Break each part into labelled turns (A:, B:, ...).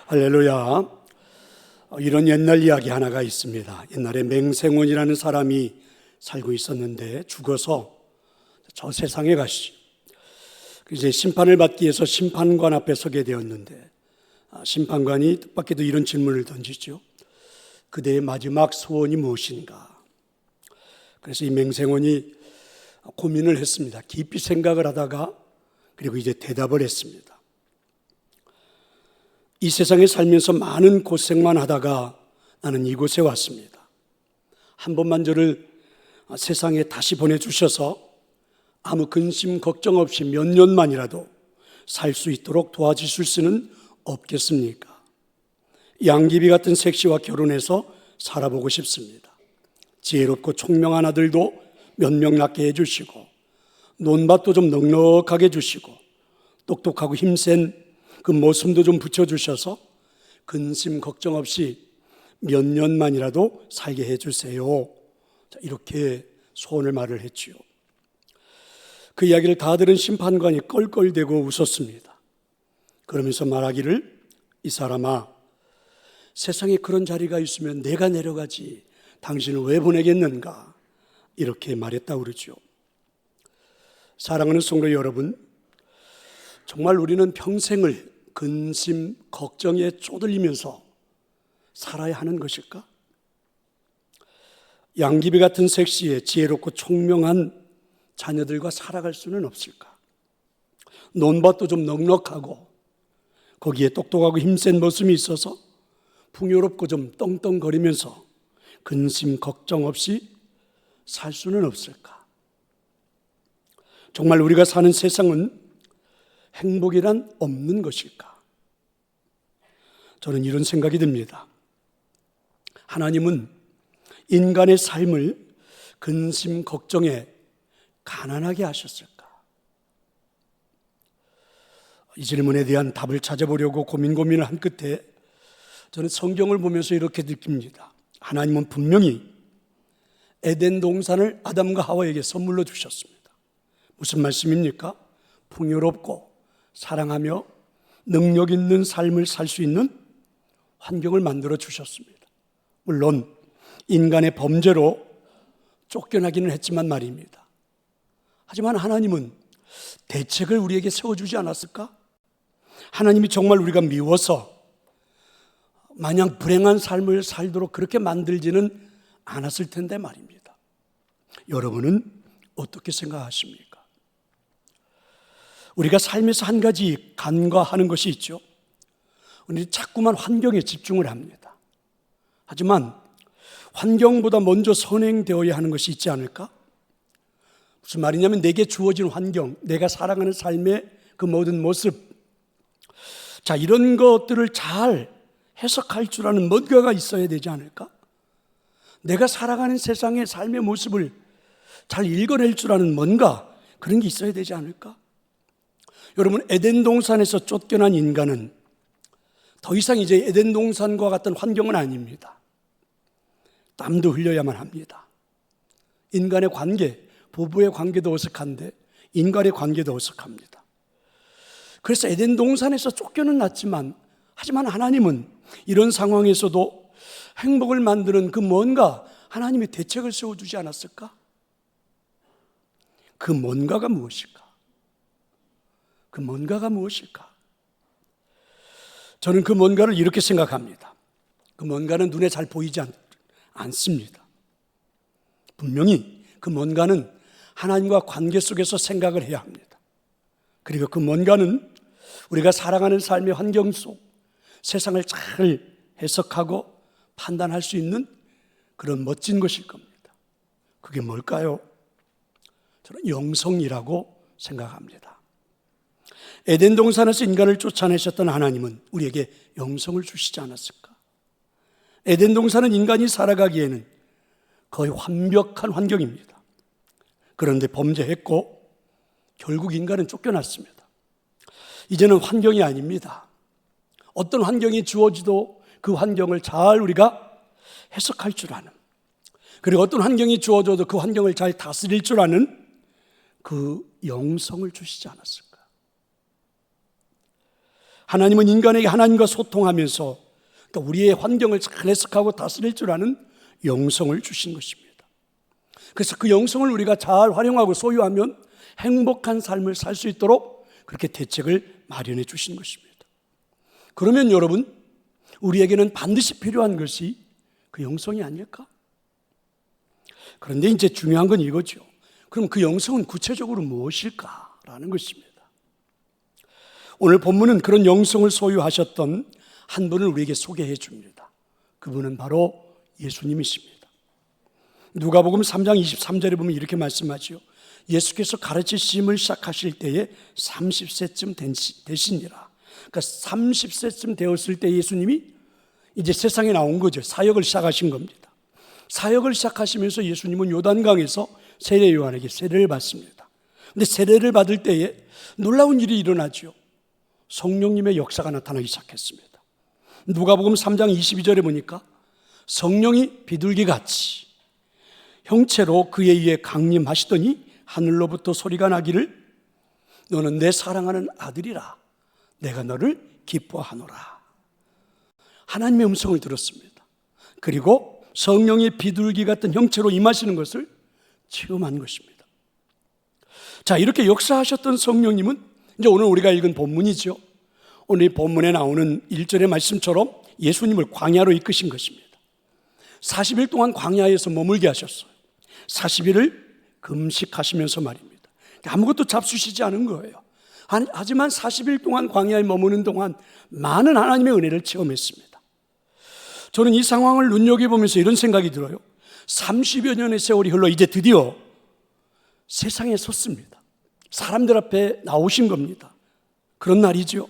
A: 할렐루야. 이런 옛날 이야기 하나가 있습니다. 옛날에 맹생원이라는 사람이 살고 있었는데 죽어서 저 세상에 가시죠. 이제 심판을 받기 위해서 심판관 앞에 서게 되었는데 심판관이 뜻밖에도 이런 질문을 던지죠. 그대의 마지막 소원이 무엇인가? 그래서 이 맹생원이 고민을 했습니다. 깊이 생각을 하다가 그리고 이제 대답을 했습니다. 이 세상에 살면서 많은 고생만 하다가 나는 이곳에 왔습니다. 한 번만 저를 세상에 다시 보내주셔서 아무 근심 걱정 없이 몇 년만이라도 살 수 있도록 도와주실 수는 없겠습니까? 양귀비 같은 색시와 결혼해서 살아보고 싶습니다. 지혜롭고 총명한 아들도 몇 명 낳게 해주시고 논밭도 좀 넉넉하게 해주시고 똑똑하고 힘센 그 모습도 좀 붙여주셔서 근심 걱정 없이 몇 년만이라도 살게 해주세요. 이렇게 소원을 말을 했지요. 그 이야기를 다 들은 심판관이 껄껄대고 웃었습니다. 그러면서 말하기를, 이 사람아, 세상에 그런 자리가 있으면 내가 내려가지 당신을 왜 보내겠는가? 이렇게 말했다고 그러죠. 사랑하는 성도 여러분, 정말 우리는 평생을 근심, 걱정에 쪼들리면서 살아야 하는 것일까? 양귀비 같은 색시에 지혜롭고 총명한 자녀들과 살아갈 수는 없을까? 논밭도 좀 넉넉하고 거기에 똑똑하고 힘센 모습이 있어서 풍요롭고 좀 떵떵거리면서 근심, 걱정 없이 살 수는 없을까? 정말 우리가 사는 세상은 행복이란 없는 것일까? 저는 이런 생각이 듭니다. 하나님은 인간의 삶을 근심, 걱정에 가난하게 하셨을까? 이 질문에 대한 답을 찾아보려고 고민을 한 끝에 저는 성경을 보면서 이렇게 느낍니다. 하나님은 분명히 에덴 동산을 아담과 하와에게 선물로 주셨습니다. 무슨 말씀입니까? 풍요롭고 사랑하며 능력 있는 삶을 살 수 있는 환경을 만들어 주셨습니다. 물론 인간의 범죄로 쫓겨나기는 했지만 말입니다. 하지만 하나님은 대책을 우리에게 세워주지 않았을까? 하나님이 정말 우리가 미워서 마냥 불행한 삶을 살도록 그렇게 만들지는 않았을 텐데 말입니다. 여러분은 어떻게 생각하십니까? 우리가 삶에서 한 가지 간과하는 것이 있죠. 우리 자꾸만 환경에 집중을 합니다. 하지만 환경보다 먼저 선행되어야 하는 것이 있지 않을까? 무슨 말이냐면 내게 주어진 환경, 내가 살아가는 삶의 그 모든 모습, 자, 이런 것들을 잘 해석할 줄 아는 뭔가가 있어야 되지 않을까? 내가 살아가는 세상의 삶의 모습을 잘 읽어낼 줄 아는 뭔가 그런 게 있어야 되지 않을까? 여러분, 에덴 동산에서 쫓겨난 인간은 더 이상 이제 에덴 동산과 같은 환경은 아닙니다. 땀도 흘려야만 합니다. 인간의 관계, 부부의 관계도 어색한데 인간의 관계도 어색합니다. 그래서 에덴 동산에서 쫓겨는 났지만 하지만 하나님은 이런 상황에서도 행복을 만드는 그 뭔가 하나님의 대책을 세워두지 않았을까? 그 뭔가가 무엇일까? 그 뭔가가 무엇일까? 저는 그 뭔가를 이렇게 생각합니다. 그 뭔가는 눈에 잘 보이지 않습니다. 분명히 그 뭔가는 하나님과 관계 속에서 생각을 해야 합니다. 그리고 그 뭔가는 우리가 살아가는 삶의 환경 속 세상을 잘 해석하고 판단할 수 있는 그런 멋진 것일 겁니다. 그게 뭘까요? 저는 영성이라고 생각합니다. 에덴 동산에서 인간을 쫓아내셨던 하나님은 우리에게 영성을 주시지 않았을까? 에덴 동산은 인간이 살아가기에는 거의 완벽한 환경입니다. 그런데 범죄했고 결국 인간은 쫓겨났습니다. 이제는 환경이 아닙니다. 어떤 환경이 주어지도 그 환경을 잘 우리가 해석할 줄 아는, 그리고 어떤 환경이 주어져도 그 환경을 잘 다스릴 줄 아는 그 영성을 주시지 않았을까? 하나님은 인간에게 하나님과 소통하면서 그러니까 우리의 환경을 잘 해석하고 다스릴 줄 아는 영성을 주신 것입니다. 그래서 그 영성을 우리가 잘 활용하고 소유하면 행복한 삶을 살 수 있도록 그렇게 대책을 마련해 주신 것입니다. 그러면 여러분, 우리에게는 반드시 필요한 것이 그 영성이 아닐까? 그런데 이제 중요한 건 이거죠. 그럼 그 영성은 구체적으로 무엇일까라는 것입니다. 오늘 본문은 그런 영성을 소유하셨던 한 분을 우리에게 소개해 줍니다. 그분은 바로 예수님이십니다. 누가복음 3장 23절에 보면 이렇게 말씀하죠. 예수께서 가르치심을 시작하실 때에 30세쯤 되시니라. 그러니까 30세쯤 되었을 때 예수님이 이제 세상에 나온 거죠. 사역을 시작하신 겁니다. 사역을 시작하시면서 예수님은 요단강에서 세례 요한에게 세례를 받습니다. 근데 세례를 받을 때에 놀라운 일이 일어나죠. 성령님의 역사가 나타나기 시작했습니다. 누가복음 3장 22절에 보니까 성령이 비둘기같이 형체로 그에 의해 강림하시더니 하늘로부터 소리가 나기를 너는 내 사랑하는 아들이라 내가 너를 기뻐하노라. 하나님의 음성을 들었습니다. 그리고 성령이 비둘기 같은 형체로 임하시는 것을 체험한 것입니다. 자, 이렇게 역사하셨던 성령님은 이제 오늘 우리가 읽은 본문이죠. 오늘 이 본문에 나오는 1절의 말씀처럼 예수님을 광야로 이끄신 것입니다. 40일 동안 광야에서 머물게 하셨어요. 40일을 금식하시면서 말입니다. 아무것도 잡수시지 않은 거예요. 하지만 40일 동안 광야에 머무는 동안 많은 하나님의 은혜를 체험했습니다. 저는 이 상황을 눈여겨보면서 이런 생각이 들어요. 30여 년의 세월이 흘러 이제 드디어 세상에 섰습니다. 사람들 앞에 나오신 겁니다. 그런 날이죠.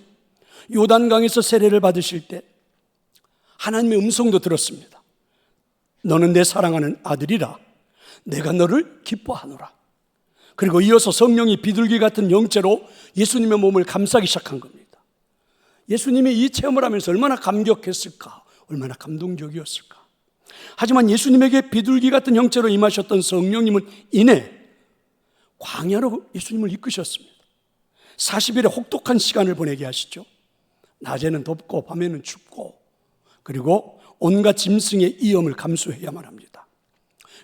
A: 요단강에서 세례를 받으실 때 하나님의 음성도 들었습니다. 너는 내 사랑하는 아들이라 내가 너를 기뻐하노라. 그리고 이어서 성령이 비둘기 같은 형체로 예수님의 몸을 감싸기 시작한 겁니다. 예수님이 이 체험을 하면서 얼마나 감격했을까, 얼마나 감동적이었을까. 하지만 예수님에게 비둘기 같은 형체로 임하셨던 성령님은 이내 광야로 예수님을 이끄셨습니다. 40일의 혹독한 시간을 보내게 하시죠. 낮에는 덥고 밤에는 춥고 그리고 온갖 짐승의 위험을 감수해야만 합니다.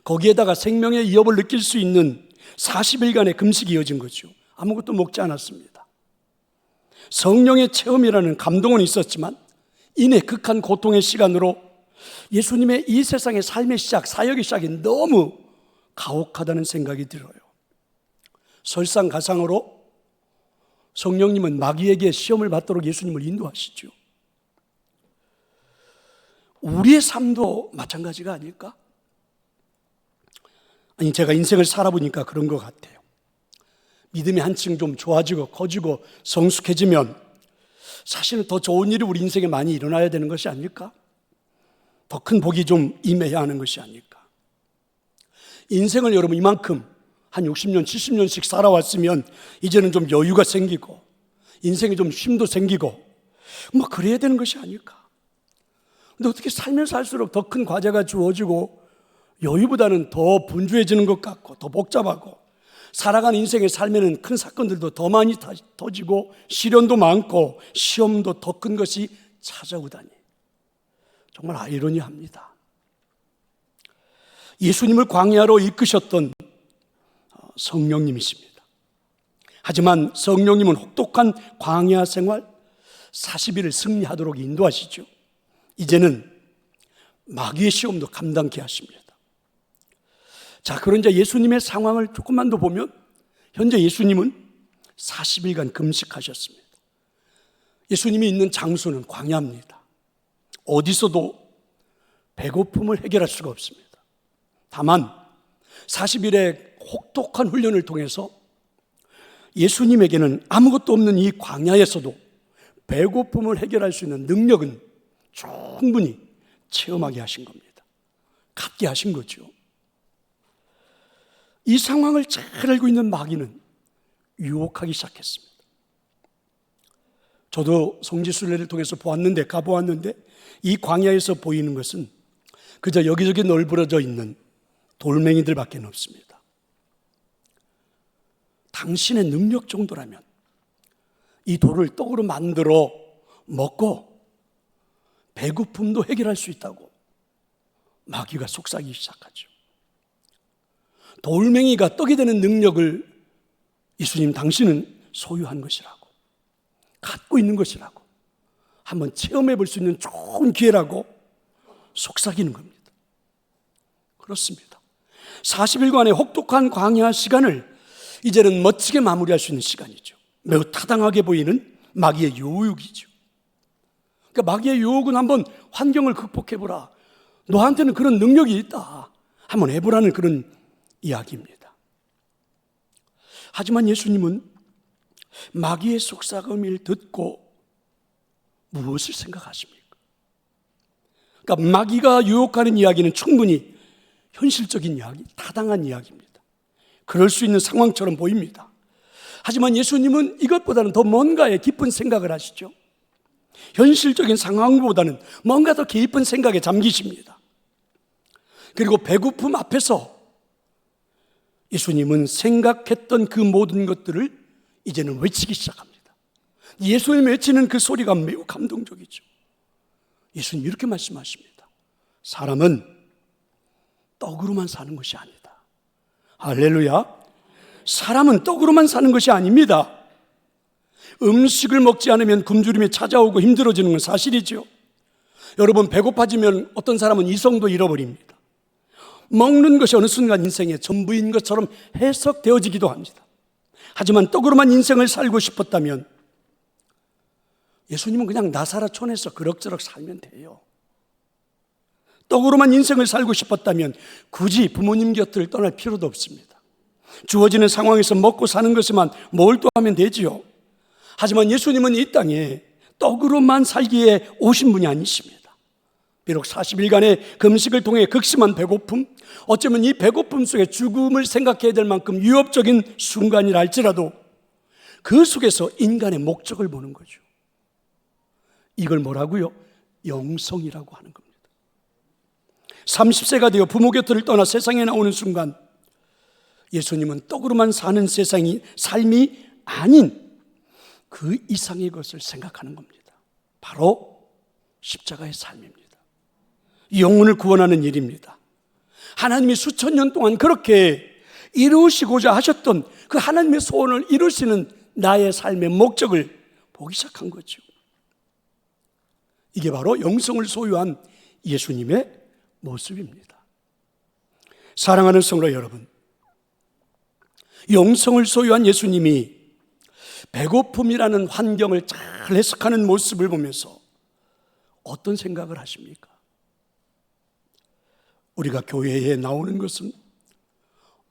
A: 거기에다가 생명의 위협을 느낄 수 있는 40일간의 금식이 이어진 거죠. 아무것도 먹지 않았습니다. 성령의 체험이라는 감동은 있었지만 이내 극한 고통의 시간으로 예수님의 이 세상의 삶의 시작, 사역의 시작이 너무 가혹하다는 생각이 들어요. 설상가상으로 성령님은 마귀에게 시험을 받도록 예수님을 인도하시죠. 우리의 삶도 마찬가지가 아닐까? 아니, 제가 인생을 살아보니까 그런 것 같아요. 믿음이 한층 좀 좋아지고 커지고 성숙해지면 사실은 더 좋은 일이 우리 인생에 많이 일어나야 되는 것이 아닐까? 더 큰 복이 좀 임해야 하는 것이 아닐까? 인생을 여러분 이만큼 한 60년, 70년씩 살아왔으면 이제는 좀 여유가 생기고 인생에 좀 쉼도 생기고 뭐 그래야 되는 것이 아닐까? 근데 어떻게 살면 살수록 더 큰 과제가 주어지고 여유보다는 더 분주해지는 것 같고 더 복잡하고 살아가는 인생의 삶에는 큰 사건들도 더 많이 터지고 시련도 많고 시험도 더 큰 것이 찾아오다니 정말 아이러니합니다. 예수님을 광야로 이끄셨던 성령님이십니다. 하지만 성령님은 혹독한 광야 생활 40일을 승리하도록 인도하시죠. 이제는 마귀의 시험도 감당케 하십니다. 자, 그런 예수님의 상황을 조금만 더 보면 현재 예수님은 40일간 금식하셨습니다. 예수님이 있는 장소는 광야입니다. 어디서도 배고픔을 해결할 수가 없습니다. 다만 40일의 혹독한 훈련을 통해서 예수님에게는 아무것도 없는 이 광야에서도 배고픔을 해결할 수 있는 능력은 충분히 체험하게 하신 겁니다. 갖게 하신 거죠. 이 상황을 잘 알고 있는 마귀는 유혹하기 시작했습니다. 저도 성지순례를 통해서 가보았는데 이 광야에서 보이는 것은 그저 여기저기 널브러져 있는 돌멩이들밖에 없습니다. 당신의 능력 정도라면 이 돌을 떡으로 만들어 먹고 배고픔도 해결할 수 있다고 마귀가 속삭이기 시작하죠. 돌멩이가 떡이 되는 능력을 예수님 당신은 소유한 것이라고, 갖고 있는 것이라고, 한번 체험해 볼 수 있는 좋은 기회라고 속삭이는 겁니다. 그렇습니다. 40일간의 혹독한 광야 시간을 이제는 멋지게 마무리할 수 있는 시간이죠. 매우 타당하게 보이는 마귀의 유혹이죠. 그러니까 마귀의 유혹은 한번 환경을 극복해보라, 너한테는 그런 능력이 있다, 한번 해보라는 그런 이야기입니다. 하지만 예수님은 마귀의 속삭임을 듣고 무엇을 생각하십니까? 그러니까 마귀가 유혹하는 이야기는 충분히 현실적인 이야기, 타당한 이야기입니다. 그럴 수 있는 상황처럼 보입니다. 하지만 예수님은 이것보다는 더 뭔가에 깊은 생각을 하시죠. 현실적인 상황보다는 뭔가 더 깊은 생각에 잠기십니다. 그리고 배고픔 앞에서 예수님은 생각했던 그 모든 것들을 이제는 외치기 시작합니다. 예수님 외치는 그 소리가 매우 감동적이죠. 예수님 이렇게 말씀하십니다. 사람은 떡으로만 사는 것이 아니다. 할렐루야. 사람은 떡으로만 사는 것이 아닙니다. 음식을 먹지 않으면 굶주림이 찾아오고 힘들어지는 건 사실이죠. 여러분, 배고파지면 어떤 사람은 이성도 잃어버립니다. 먹는 것이 어느 순간 인생의 전부인 것처럼 해석되어지기도 합니다. 하지만 떡으로만 인생을 살고 싶었다면 예수님은 그냥 나사렛촌에서 그럭저럭 살면 돼요. 떡으로만 인생을 살고 싶었다면 굳이 부모님 곁을 떠날 필요도 없습니다. 주어지는 상황에서 먹고 사는 것에만 몰두하면 되지요. 하지만 예수님은 이 땅에 떡으로만 살기에 오신 분이 아니십니다. 비록 40일간의 금식을 통해 극심한 배고픔, 어쩌면 이 배고픔 속에 죽음을 생각해야 될 만큼 위협적인 순간이라 할지라도 그 속에서 인간의 목적을 보는 거죠. 이걸 뭐라고요? 영성이라고 하는 겁니다. 30세가 되어 부모 곁을 떠나 세상에 나오는 순간 예수님은 떡으로만 사는 삶이 아닌 그 이상의 것을 생각하는 겁니다. 바로 십자가의 삶입니다. 영혼을 구원하는 일입니다. 하나님이 수천 년 동안 그렇게 이루시고자 하셨던 그 하나님의 소원을 이루시는 나의 삶의 목적을 보기 시작한 거죠. 이게 바로 영성을 소유한 예수님의 모습입니다. 사랑하는 성도 여러분, 영성을 소유한 예수님이 배고픔이라는 환경을 잘 해석하는 모습을 보면서 어떤 생각을 하십니까? 우리가 교회에 나오는 것은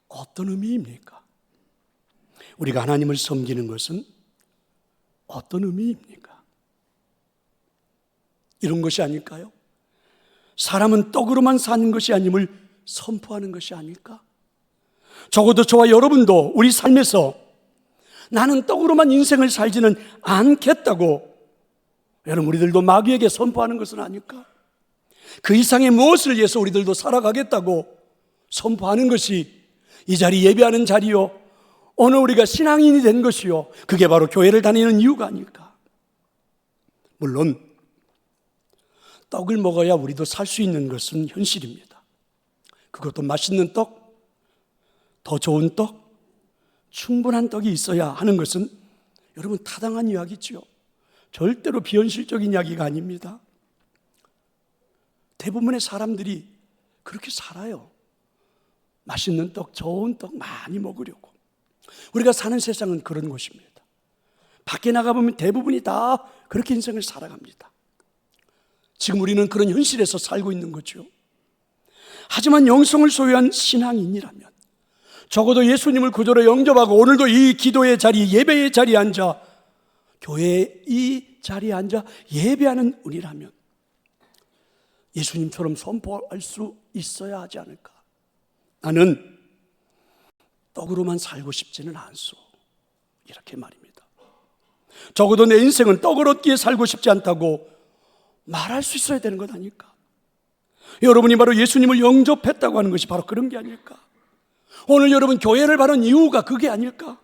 A: 어떤 의미입니까? 우리가 하나님을 섬기는 것은 어떤 의미입니까? 이런 것이 아닐까요? 사람은 떡으로만 사는 것이 아님을 선포하는 것이 아닐까? 적어도 저와 여러분도 우리 삶에서 나는 떡으로만 인생을 살지는 않겠다고 여러분 우리들도 마귀에게 선포하는 것은 아닐까? 그 이상의 무엇을 위해서 우리들도 살아가겠다고 선포하는 것이 이 자리 예배하는 자리요, 오늘 우리가 신앙인이 된 것이요, 그게 바로 교회를 다니는 이유가 아닐까? 물론 떡을 먹어야 우리도 살 수 있는 것은 현실입니다. 그것도 맛있는 떡, 더 좋은 떡, 충분한 떡이 있어야 하는 것은 여러분 타당한 이야기죠. 절대로 비현실적인 이야기가 아닙니다. 대부분의 사람들이 그렇게 살아요. 맛있는 떡, 좋은 떡 많이 먹으려고. 우리가 사는 세상은 그런 곳입니다. 밖에 나가보면 대부분이 다 그렇게 인생을 살아갑니다. 지금 우리는 그런 현실에서 살고 있는 거죠. 하지만 영성을 소유한 신앙인이라면 적어도 예수님을 구주로 영접하고 오늘도 이 기도의 자리, 예배의 자리에 앉아, 교회의 이 자리에 앉아 예배하는 우리라면 예수님처럼 선포할 수 있어야 하지 않을까? 나는 떡으로만 살고 싶지는 않소, 이렇게 말입니다. 적어도 내 인생은 떡을 얻기에 살고 싶지 않다고 말할 수 있어야 되는 것 아닐까? 여러분이 바로 예수님을 영접했다고 하는 것이 바로 그런 게 아닐까? 오늘 여러분 교회를 바른 이유가 그게 아닐까?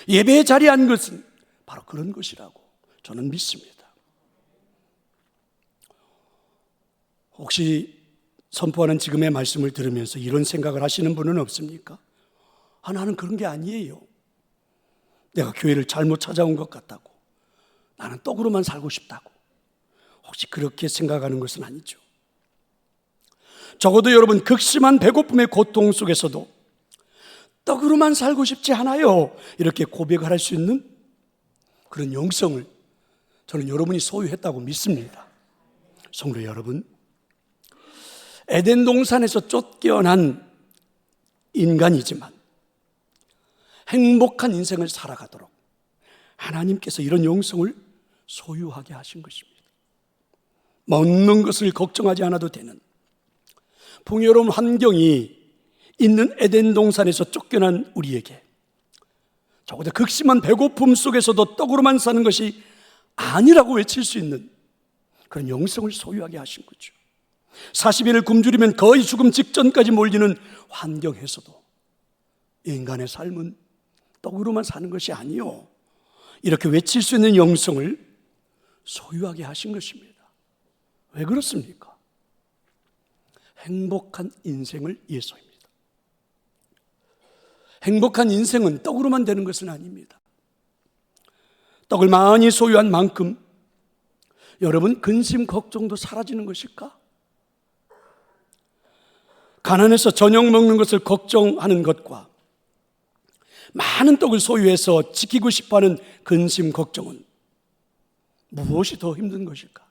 A: 예배의 자리에 앉은 것은 바로 그런 것이라고 저는 믿습니다. 혹시 선포하는 지금의 말씀을 들으면서 이런 생각을 하시는 분은 없습니까? 나는 그런 게 아니에요. 내가 교회를 잘못 찾아온 것 같다고, 나는 떡으로만 살고 싶다고, 혹시 그렇게 생각하는 것은 아니죠. 적어도 여러분, 극심한 배고픔의 고통 속에서도 떡으로만 살고 싶지 않아요, 이렇게 고백을 할 수 있는 그런 영성을 저는 여러분이 소유했다고 믿습니다. 성도 여러분, 에덴 동산에서 쫓겨난 인간이지만 행복한 인생을 살아가도록 하나님께서 이런 영성을 소유하게 하신 것입니다. 먹는 것을 걱정하지 않아도 되는 풍요로운 환경이 있는 에덴 동산에서 쫓겨난 우리에게 적어도 극심한 배고픔 속에서도 떡으로만 사는 것이 아니라고 외칠 수 있는 그런 영성을 소유하게 하신 거죠. 40일을 굶주리면 거의 죽음 직전까지 몰리는 환경에서도 인간의 삶은 떡으로만 사는 것이 아니요, 이렇게 외칠 수 있는 영성을 소유하게 하신 것입니다. 왜 그렇습니까? 행복한 인생을 위해서입니다. 행복한 인생은 떡으로만 되는 것은 아닙니다. 떡을 많이 소유한 만큼 여러분, 근심 걱정도 사라지는 것일까? 가난해서 저녁 먹는 것을 걱정하는 것과 많은 떡을 소유해서 지키고 싶어하는 근심 걱정은 무엇이 더 힘든 것일까?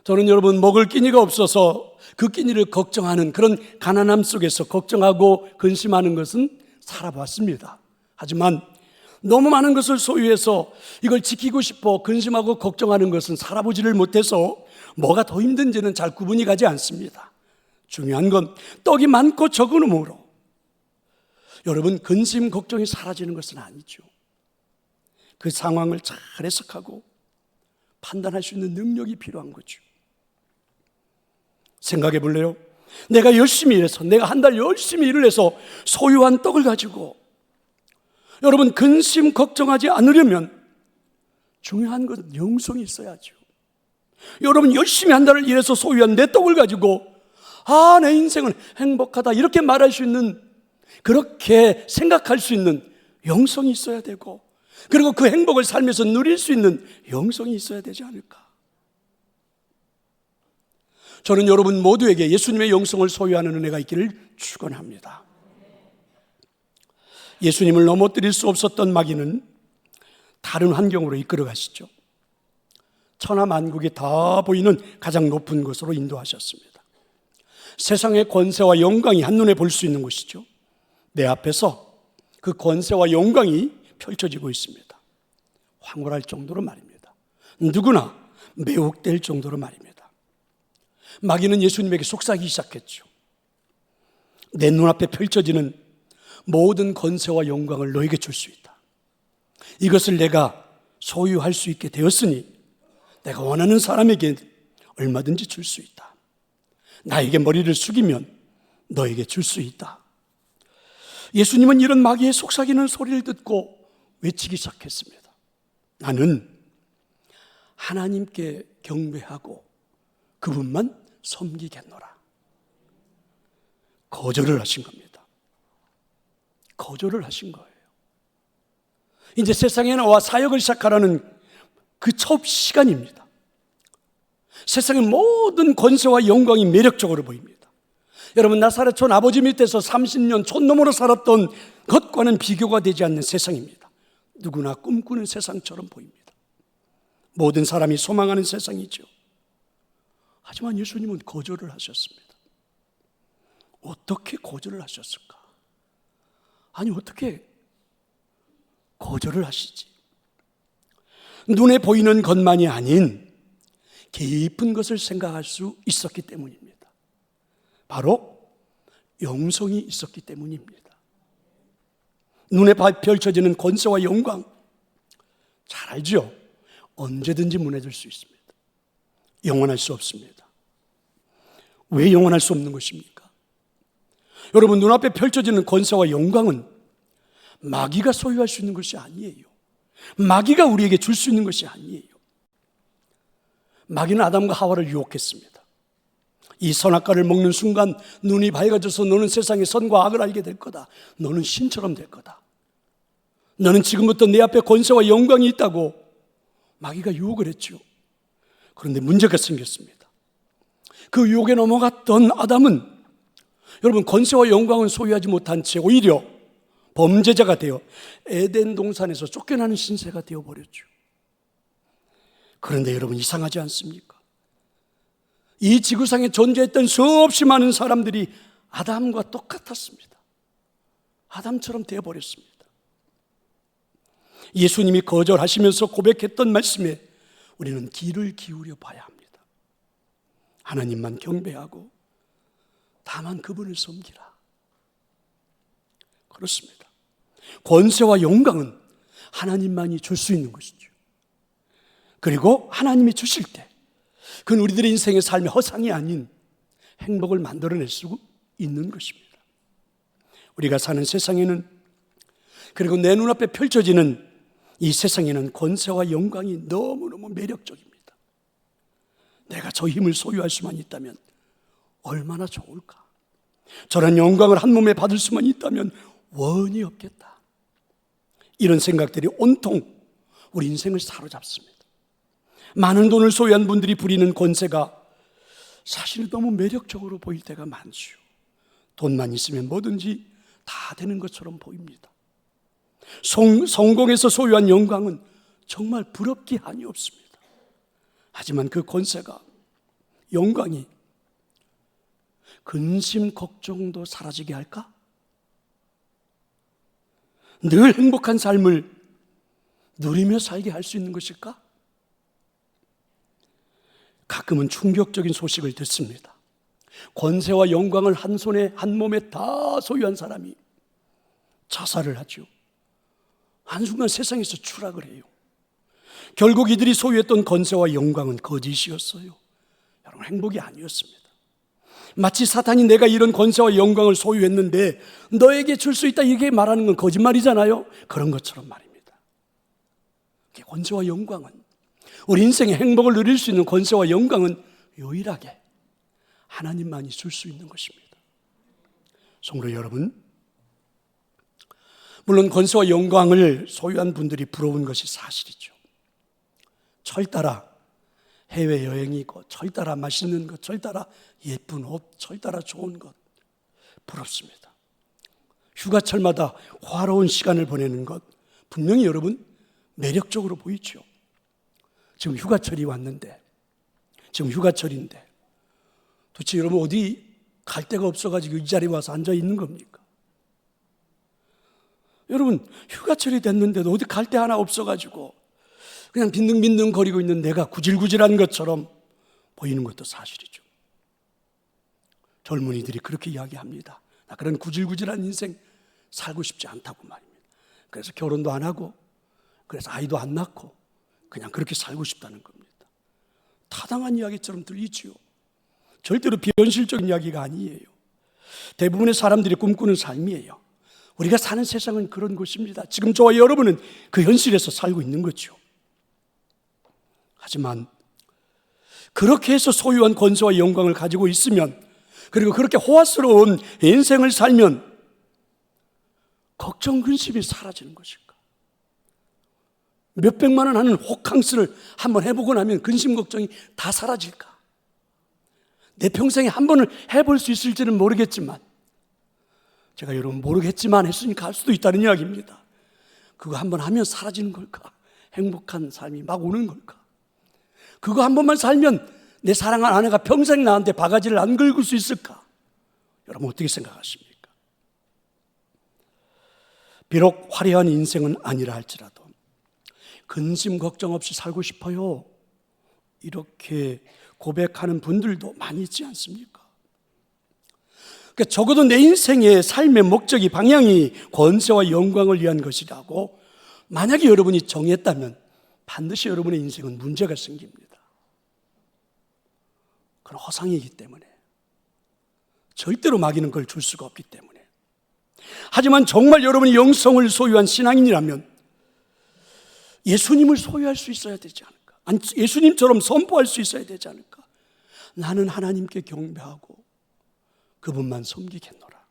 A: 저는 여러분, 먹을 끼니가 없어서 그 끼니를 걱정하는 그런 가난함 속에서 걱정하고 근심하는 것은 살아봤습니다. 하지만 너무 많은 것을 소유해서 이걸 지키고 싶어 근심하고 걱정하는 것은 살아보지를 못해서 뭐가 더 힘든지는 잘 구분이 가지 않습니다. 중요한 건 떡이 많고 적음으로 여러분, 근심 걱정이 사라지는 것은 아니죠. 그 상황을 잘 해석하고 판단할 수 있는 능력이 필요한 거죠. 생각해 볼래요? 내가 열심히 일해서, 내가 한 달 열심히 일을 해서 소유한 떡을 가지고 여러분, 근심 걱정하지 않으려면 중요한 건 영성이 있어야죠. 여러분, 열심히 한 달을 일해서 소유한 내 떡을 가지고 내 인생은 행복하다, 이렇게 말할 수 있는, 그렇게 생각할 수 있는 영성이 있어야 되고, 그리고 그 행복을 살면서 누릴 수 있는 영성이 있어야 되지 않을까? 저는 여러분 모두에게 예수님의 영성을 소유하는 은혜가 있기를 축원합니다. 예수님을 넘어뜨릴 수 없었던 마귀는 다른 환경으로 이끌어 가시죠. 천하만국이 다 보이는 가장 높은 곳으로 인도하셨습니다. 세상의 권세와 영광이 한눈에 볼 수 있는 곳이죠. 내 앞에서 그 권세와 영광이 펼쳐지고 있습니다. 황홀할 정도로 말입니다. 누구나 매혹될 정도로 말입니다. 마귀는 예수님에게 속삭이기 시작했죠. 내 눈앞에 펼쳐지는 모든 권세와 영광을 너에게 줄 수 있다. 이것을 내가 소유할 수 있게 되었으니 내가 원하는 사람에게 얼마든지 줄 수 있다. 나에게 머리를 숙이면 너에게 줄 수 있다. 예수님은 이런 마귀의 속삭이는 소리를 듣고 외치기 시작했습니다. 나는 하나님께 경배하고 그분만 섬기겠노라. 거절을 하신 겁니다. 거절을 하신 거예요. 이제 세상에 나와 사역을 시작하라는 그 첫 시간입니다. 세상의 모든 권세와 영광이 매력적으로 보입니다. 여러분, 나사렛촌 아버지 밑에서 30년 촌놈으로 살았던 것과는 비교가 되지 않는 세상입니다. 누구나 꿈꾸는 세상처럼 보입니다. 모든 사람이 소망하는 세상이죠. 하지만 예수님은 거절을 하셨습니다. 어떻게 거절을 하셨을까? 아니, 어떻게 거절을 하시지? 눈에 보이는 것만이 아닌 깊은 것을 생각할 수 있었기 때문입니다. 바로 영성이 있었기 때문입니다. 눈에 펼쳐지는 권세와 영광, 잘 알죠? 언제든지 무너질 수 있습니다. 영원할 수 없습니다. 왜 영원할 수 없는 것입니까? 여러분, 눈앞에 펼쳐지는 권세와 영광은 마귀가 소유할 수 있는 것이 아니에요. 마귀가 우리에게 줄 수 있는 것이 아니에요. 마귀는 아담과 하와를 유혹했습니다. 이 선악과를 먹는 순간 눈이 밝아져서 너는 세상의 선과 악을 알게 될 거다. 너는 신처럼 될 거다. 너는 지금부터 내 앞에 권세와 영광이 있다고 마귀가 유혹을 했죠. 그런데 문제가 생겼습니다. 그 유혹에 넘어갔던 아담은 여러분 권세와 영광은 소유하지 못한 채 오히려 범죄자가 되어 에덴 동산에서 쫓겨나는 신세가 되어버렸죠. 그런데 여러분 이상하지 않습니까? 이 지구상에 존재했던 수없이 많은 사람들이 아담과 똑같았습니다. 아담처럼 되어버렸습니다. 예수님이 거절하시면서 고백했던 말씀에 우리는 귀를 기울여 봐야 합니다. 하나님만 경배하고 다만 그분을 섬기라. 그렇습니다. 권세와 영광은 하나님만이 줄 수 있는 것이죠. 그리고 하나님이 주실 때 그건 우리들의 인생의 삶의 허상이 아닌 행복을 만들어낼 수 있는 것입니다. 우리가 사는 세상에는, 그리고 내 눈앞에 펼쳐지는 이 세상에는 권세와 영광이 너무너무 매력적입니다. 내가 저 힘을 소유할 수만 있다면 얼마나 좋을까? 저런 영광을 한 몸에 받을 수만 있다면 원이 없겠다. 이런 생각들이 온통 우리 인생을 사로잡습니다. 많은 돈을 소유한 분들이 부리는 권세가 사실 너무 매력적으로 보일 때가 많죠. 돈만 있으면 뭐든지 다 되는 것처럼 보입니다. 성공에서 소유한 영광은 정말 부럽기 한이 없습니다. 하지만 그 권세가, 영광이 근심 걱정도 사라지게 할까? 늘 행복한 삶을 누리며 살게 할 수 있는 것일까? 가끔은 충격적인 소식을 듣습니다. 권세와 영광을 한 손에 한 몸에 다 소유한 사람이 자살을 하죠. 한순간 세상에서 추락을 해요. 결국 이들이 소유했던 권세와 영광은 거짓이었어요. 여러분, 행복이 아니었습니다. 마치 사탄이 내가 이런 권세와 영광을 소유했는데 너에게 줄 수 있다 이렇게 말하는 건 거짓말이잖아요. 그런 것처럼 말입니다. 권세와 영광은, 우리 인생의 행복을 누릴 수 있는 권세와 영광은 유일하게 하나님만이 줄 수 있는 것입니다. 성도 여러분, 물론 권세와 영광을 소유한 분들이 부러운 것이 사실이죠. 철따라 해외여행이고, 철따라 맛있는 것, 철따라 예쁜 옷, 철따라 좋은 것, 부럽습니다. 휴가철마다 화로운 시간을 보내는 것, 분명히 여러분 매력적으로 보이죠. 지금 휴가철이 왔는데, 지금 휴가철인데 도대체 여러분 어디 갈 데가 없어가지고 이 자리에 와서 앉아 있는 겁니까? 여러분, 휴가철이 됐는데도 어디 갈 데 하나 없어가지고 그냥 빈둥빈둥 거리고 있는 내가 구질구질한 것처럼 보이는 것도 사실이죠. 젊은이들이 그렇게 이야기합니다. 나 그런 구질구질한 인생 살고 싶지 않다고 말입니다. 그래서 결혼도 안 하고, 그래서 아이도 안 낳고 그냥 그렇게 살고 싶다는 겁니다. 타당한 이야기처럼 들리지요. 절대로 비현실적인 이야기가 아니에요. 대부분의 사람들이 꿈꾸는 삶이에요. 우리가 사는 세상은 그런 곳입니다. 지금 저와 여러분은 그 현실에서 살고 있는 거죠. 하지만 그렇게 해서 소유한 권세와 영광을 가지고 있으면, 그리고 그렇게 호화스러운 인생을 살면 걱정, 근심이 사라지는 것일까? 몇백만 원 하는 호캉스를 한번 해보고 나면 근심, 걱정이 다 사라질까? 내 평생에 한 번을 해볼 수 있을지는 모르겠지만, 제가 여러분 모르겠지만 했으니까 할 수도 있다는 이야기입니다. 그거 한번 하면 사라지는 걸까? 행복한 삶이 막 오는 걸까? 그거 한 번만 살면 내 사랑하는 아내가 평생 나한테 바가지를 안 긁을 수 있을까? 여러분 어떻게 생각하십니까? 비록 화려한 인생은 아니라 할지라도 근심 걱정 없이 살고 싶어요, 이렇게 고백하는 분들도 많이 있지 않습니까? 그러니까 적어도 내 인생의 삶의 목적이, 방향이 권세와 영광을 위한 것이라고 만약에 여러분이 정했다면 반드시 여러분의 인생은 문제가 생깁니다. 그건 허상이기 때문에, 절대로 마귀는 그걸 줄 수가 없기 때문에. 하지만 정말 여러분이 영성을 소유한 신앙인이라면 예수님을 소유할 수 있어야 되지 않을까? 아니, 예수님처럼 선포할 수 있어야 되지 않을까? 나는 하나님께 경배하고 그분만 섬기겠노라.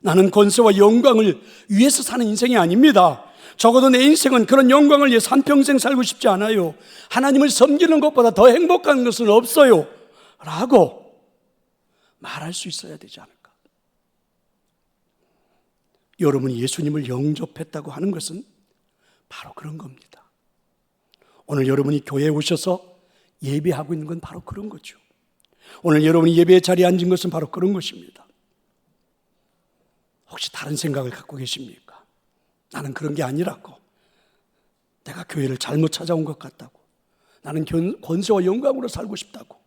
A: 나는 권세와 영광을 위해서 사는 인생이 아닙니다. 적어도 내 인생은 그런 영광을 위해서 한평생 살고 싶지 않아요. 하나님을 섬기는 것보다 더 행복한 것은 없어요 라고 말할 수 있어야 되지 않을까? 여러분이 예수님을 영접했다고 하는 것은 바로 그런 겁니다. 오늘 여러분이 교회에 오셔서 예배하고 있는 건 바로 그런 거죠. 오늘 여러분이 예배의 자리에 앉은 것은 바로 그런 것입니다. 혹시 다른 생각을 갖고 계십니까? 나는 그런 게 아니라고, 내가 교회를 잘못 찾아온 것 같다고, 나는 권세와 영광으로 살고 싶다고,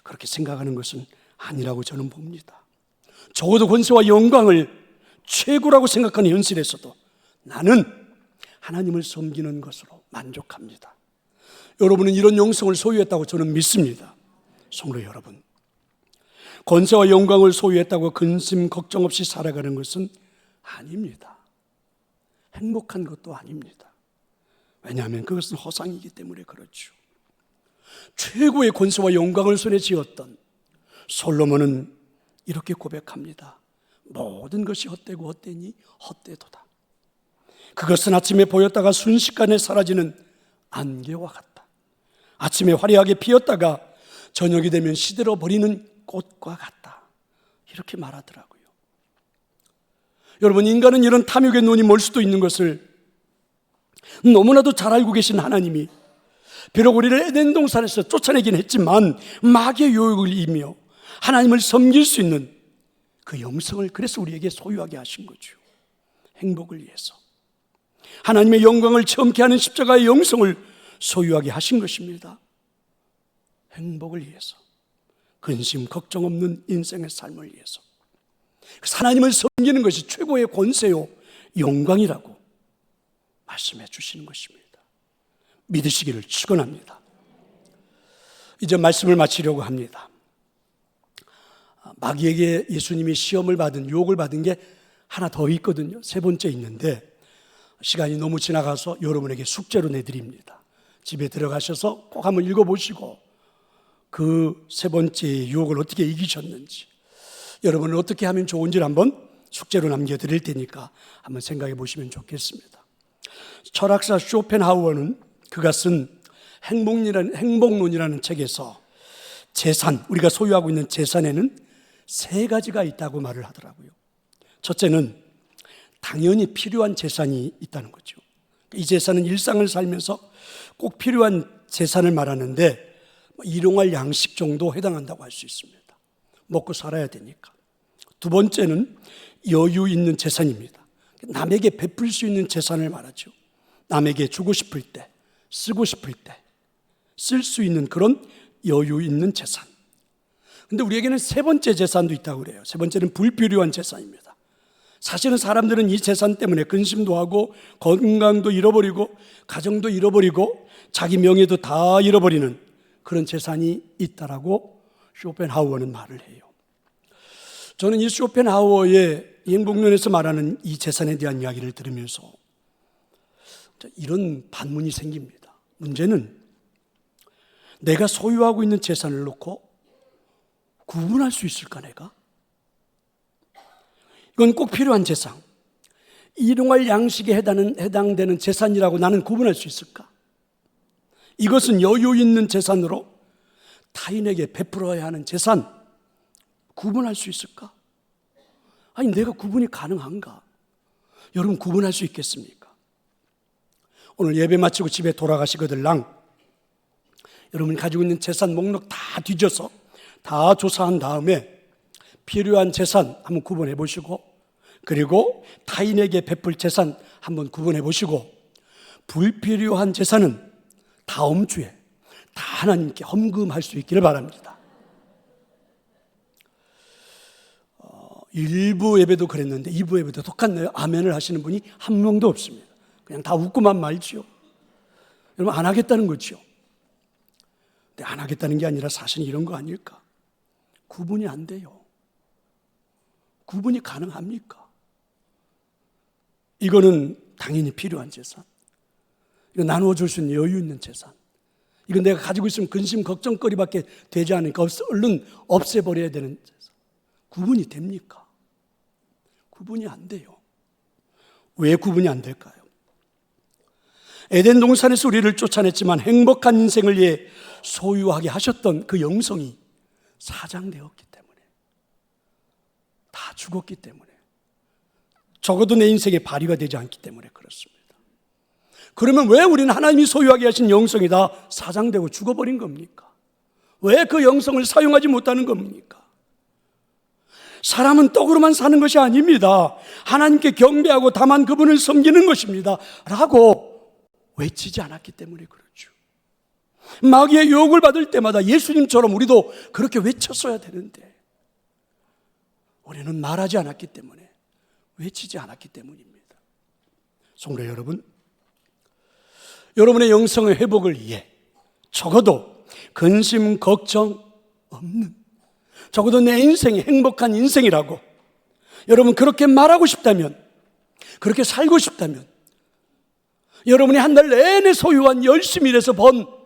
A: 그렇게 생각하는 것은 아니라고 저는 봅니다. 적어도 권세와 영광을 최고라고 생각하는 현실에서도 나는 하나님을 섬기는 것으로 만족합니다. 여러분은 이런 영성을 소유했다고 저는 믿습니다. 성도 여러분, 권세와 영광을 소유했다고 근심 걱정 없이 살아가는 것은 아닙니다. 행복한 것도 아닙니다. 왜냐하면 그것은 허상이기 때문에 그렇죠. 최고의 권세와 영광을 손에 쥐었던 솔로몬은 이렇게 고백합니다. 모든 것이 헛되고 헛되니 헛되도다. 그것은 아침에 보였다가 순식간에 사라지는 안개와 같다. 아침에 화려하게 피었다가 저녁이 되면 시들어 버리는 꽃과 같다. 이렇게 말하더라고요. 여러분, 인간은 이런 탐욕의 눈이 멀 수도 있는 것을 너무나도 잘 알고 계신 하나님이 비록 우리를 에덴 동산에서 쫓아내긴 했지만 마귀의 유혹을 이기며 하나님을 섬길 수 있는 그 영성을 그래서 우리에게 소유하게 하신 거죠. 행복을 위해서 하나님의 영광을 체험케 하는 십자가의 영성을 소유하게 하신 것입니다. 행복을 위해서, 근심 걱정 없는 인생의 삶을 위해서 하나님을 섬기는 것이 최고의 권세요 영광이라고 말씀해 주시는 것입니다. 믿으시기를 축원합니다. 이제 말씀을 마치려고 합니다. 마귀에게 예수님이 시험을 받은, 유혹을 받은 게 하나 더 있거든요. 세 번째 있는데 시간이 너무 지나가서 여러분에게 숙제로 내드립니다. 집에 들어가셔서 꼭 한번 읽어보시고 그 세 번째 유혹을 어떻게 이기셨는지, 여러분은 어떻게 하면 좋은지를 한번 숙제로 남겨드릴 테니까 한번 생각해 보시면 좋겠습니다. 철학사 쇼펜하우어는 그가 쓴 행복론이라는 책에서 재산, 우리가 소유하고 있는 재산에는 세 가지가 있다고 말을 하더라고요. 첫째는 당연히 필요한 재산이 있다는 거죠. 이 재산은 일상을 살면서 꼭 필요한 재산을 말하는데 일용할 양식 정도 해당한다고 할 수 있습니다. 먹고 살아야 되니까. 두 번째는 여유 있는 재산입니다. 남에게 베풀 수 있는 재산을 말하죠. 남에게 주고 싶을 때, 쓰고 싶을 때 쓸 수 있는 그런 여유 있는 재산. 근데 우리에게는 세 번째 재산도 있다고 그래요. 세 번째는 불필요한 재산입니다. 사실은 사람들은 이 재산 때문에 근심도 하고 건강도 잃어버리고 가정도 잃어버리고 자기 명예도 다 잃어버리는 그런 재산이 있다라고 쇼펜하우어는 말을 해요. 저는 이 쇼펜하우어의 행복론에서 말하는 이 재산에 대한 이야기를 들으면서 이런 반문이 생깁니다. 문제는 내가 소유하고 있는 재산을 놓고 구분할 수 있을까 내가? 이건 꼭 필요한 재산, 일용할 양식에 해당되는 재산이라고 나는 구분할 수 있을까? 이것은 여유 있는 재산으로 타인에게 베풀어야 하는 재산, 구분할 수 있을까? 아니, 내가 구분이 가능한가? 여러분, 구분할 수 있겠습니까? 오늘 예배 마치고 집에 돌아가시거들랑 여러분이 가지고 있는 재산 목록 다 뒤져서 다 조사한 다음에 필요한 재산 한번 구분해 보시고, 그리고 타인에게 베풀 재산 한번 구분해 보시고, 불필요한 재산은 다음 주에 다 하나님께 헌금할 수 있기를 바랍니다. 일부 예배도 그랬는데 2부 예배도 똑같나요? 아멘을 하시는 분이 한 명도 없습니다. 그냥 다 웃고만 말지요. 여러분, 안 하겠다는 거죠. 근데 안 하겠다는 게 아니라 사실은 이런 거 아닐까? 구분이 안 돼요. 구분이 가능합니까? 이거는 당연히 필요한 재산, 이거 나누어 줄 수 있는 여유 있는 재산, 이건 내가 가지고 있으면 근심 걱정거리밖에 되지 않으니까 얼른 없애버려야 되는, 구분이 됩니까? 구분이 안 돼요. 왜 구분이 안 될까요? 에덴 동산에서 우리를 쫓아냈지만 행복한 인생을 위해 소유하게 하셨던 그 영성이 사장되었기 때문에, 다 죽었기 때문에, 적어도 내 인생에 발휘가 되지 않기 때문에 그렇습니다. 그러면 왜 우리는 하나님이 소유하게 하신 영성이 다 사장되고 죽어버린 겁니까? 왜 그 영성을 사용하지 못하는 겁니까? 사람은 떡으로만 사는 것이 아닙니다. 하나님께 경배하고 다만 그분을 섬기는 것입니다 라고 외치지 않았기 때문에 그렇죠. 마귀의 유혹을 받을 때마다 예수님처럼 우리도 그렇게 외쳤어야 되는데 우리는 말하지 않았기 때문에, 외치지 않았기 때문입니다. 성도 여러분, 여러분의 영성의 회복을 위해 적어도 근심 걱정 없는, 적어도 내 인생이 행복한 인생이라고 여러분 그렇게 말하고 싶다면, 그렇게 살고 싶다면, 여러분이 한 달 내내 소유한 열심히 일해서 번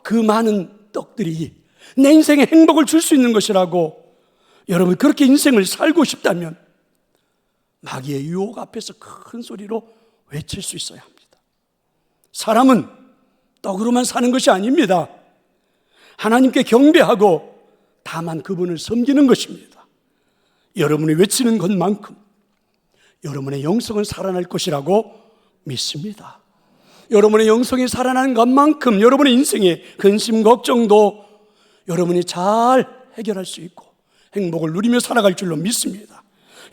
A: 그 많은 떡들이 내 인생에 행복을 줄 수 있는 것이라고 여러분 그렇게 인생을 살고 싶다면 마귀의 유혹 앞에서 큰 소리로 외칠 수 있어야 합니다. 사람은 떡으로만 사는 것이 아닙니다. 하나님께 경배하고 다만 그분을 섬기는 것입니다. 여러분이 외치는 것만큼 여러분의 영성은 살아날 것이라고 믿습니다. 여러분의 영성이 살아나는 것만큼 여러분의 인생의 근심 걱정도 여러분이 잘 해결할 수 있고 행복을 누리며 살아갈 줄로 믿습니다.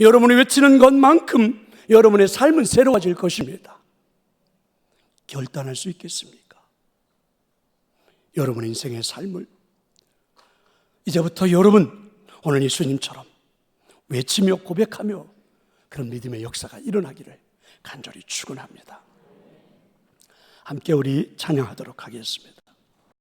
A: 여러분이 외치는 것만큼 여러분의 삶은 새로워질 것입니다. 결단할 수 있겠습니까? 여러분의 인생의 삶을 이제부터 여러분 오늘 예수님처럼 외치며 고백하며 그런 믿음의 역사가 일어나기를 간절히 축원합니다. 함께 우리 찬양하도록 하겠습니다.